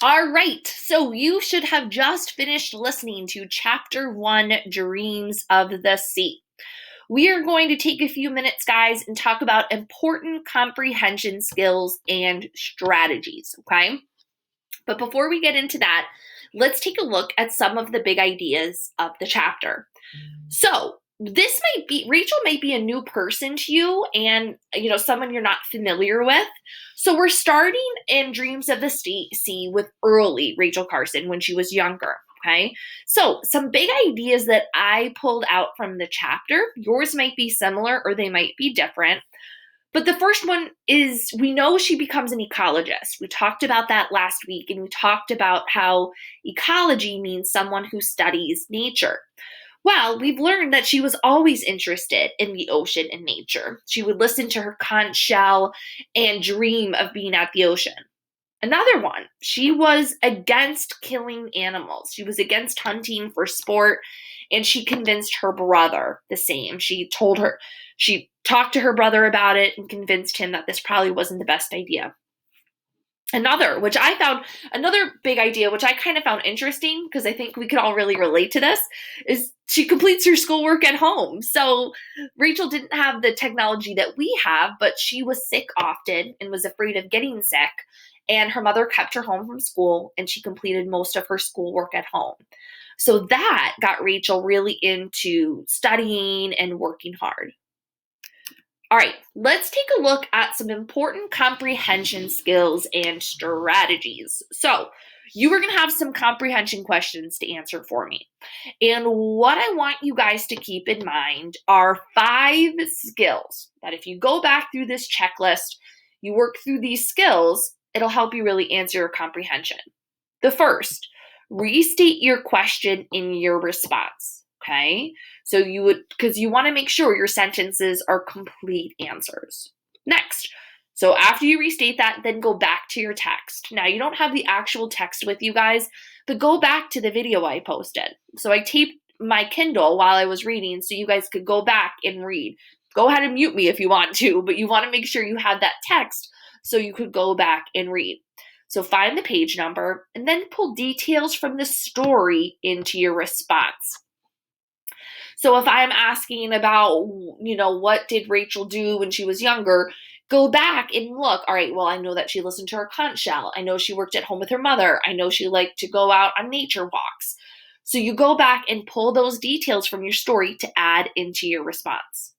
All right, so you should have just finished listening to Chapter 1, Dreams of the Sea. We are going to take a few minutes, guys, and talk about important comprehension skills and strategies, okay? But before we get into that, let's take a look at some of the big ideas of the chapter. So, Rachel might be a new person to you and, someone you're not familiar with. So we're starting in Dreams of the Sea with early Rachel Carson when she was younger. Okay. So some big ideas that I pulled out from the chapter, yours might be similar or they might be different. But the first one is we know she becomes an ecologist. We talked about that last week, and we talked about how ecology means someone who studies nature. Well, we've learned that she was always interested in the ocean and nature. She would listen to her conch shell and dream of being at the ocean. Another one, she was against killing animals. She was against hunting for sport, and she convinced her brother the same. She talked to her brother about it and convinced him that this probably wasn't the best idea. Another big idea, which I kind of found interesting because I think we could all really relate to this, is she completes her schoolwork at home. So Rachel didn't have the technology that we have, but she was sick often and was afraid of getting sick. And her mother kept her home from school, and she completed most of her schoolwork at home. So that got Rachel really into studying and working hard. All right, let's take a look at some important comprehension skills and strategies. So, you are going to have some comprehension questions to answer for me. And what I want you guys to keep in mind are 5 skills that if you go back through this checklist, you work through these skills, it'll help you really answer your comprehension. The first, restate your question in your response. Okay, so because you want to make sure your sentences are complete answers. Next, so after you restate that, then go back to your text. Now, you don't have the actual text with you guys, but go back to the video I posted. So I taped my Kindle while I was reading so you guys could go back and read. Go ahead and mute me if you want to, but you want to make sure you have that text so you could go back and read. So find the page number and then pull details from the story into your response. So if I'm asking about, what did Rachel do when she was younger, go back and look. All right, well, I know that she listened to her conch shell. I know she worked at home with her mother. I know she liked to go out on nature walks. So you go back and pull those details from your story to add into your response.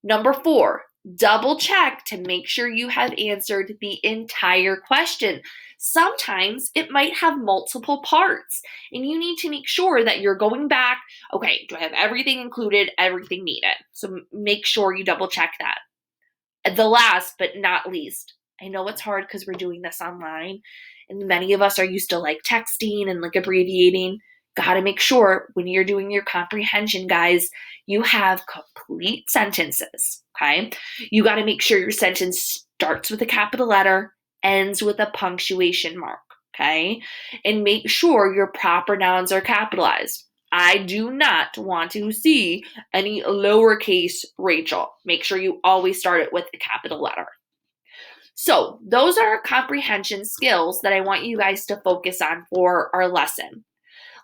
Number 4, double check to make sure you have answered the entire question. Sometimes it might have multiple parts, and you need to make sure that you're going back. Okay, do I have everything included, everything needed? So make sure you double check that. The last but not least, I know it's hard because we're doing this online, and many of us are used to texting and abbreviating. Gotta make sure when you're doing your comprehension, guys, you have complete sentences, okay? You gotta make sure your sentence starts with a capital letter, ends with a punctuation mark, okay? And make sure your proper nouns are capitalized. I do not want to see any lowercase Rachel. Make sure you always start it with a capital letter. So those are comprehension skills that I want you guys to focus on for our lesson.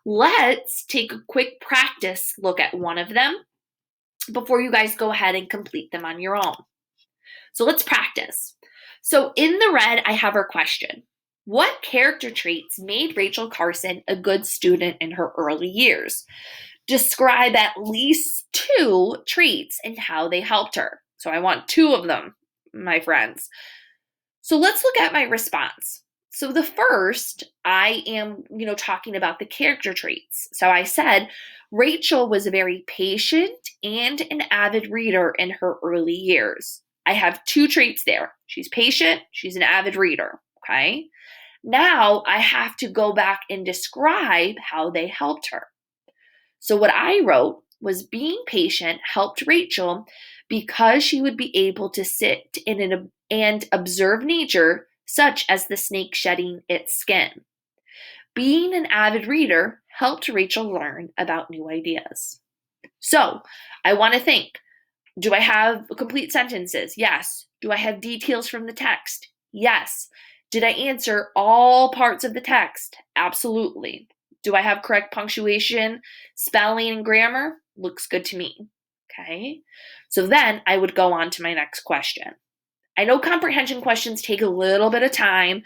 Let's take a quick practice look at one of them before you guys go ahead and complete them on your own. So let's practice. So in the red, I have our question. What character traits made Rachel Carson a good student in her early years? Describe at least 2 traits and how they helped her. So I want 2 of them, my friends. So let's look at my response. So the first, I am, talking about the character traits. So I said, Rachel was very patient and an avid reader in her early years. I have 2 traits there. She's patient, she's an avid reader, okay? Now I have to go back and describe how they helped her. So what I wrote was being patient helped Rachel because she would be able to sit and observe nature, such as the snake shedding its skin. Being an avid reader helped Rachel learn about new ideas. So I want to think, do I have complete sentences? Yes. Do I have details from the text? Yes. Did I answer all parts of the text? Absolutely. Do I have correct punctuation, spelling, and grammar? Looks good to me. Okay. So then I would go on to my next question. I know comprehension questions take a little bit of time,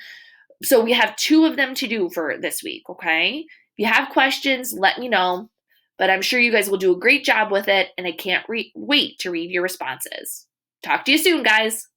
so we have 2 of them to do for this week, okay? If you have questions, let me know, but I'm sure you guys will do a great job with it, and I can't wait to read your responses. Talk to you soon, guys.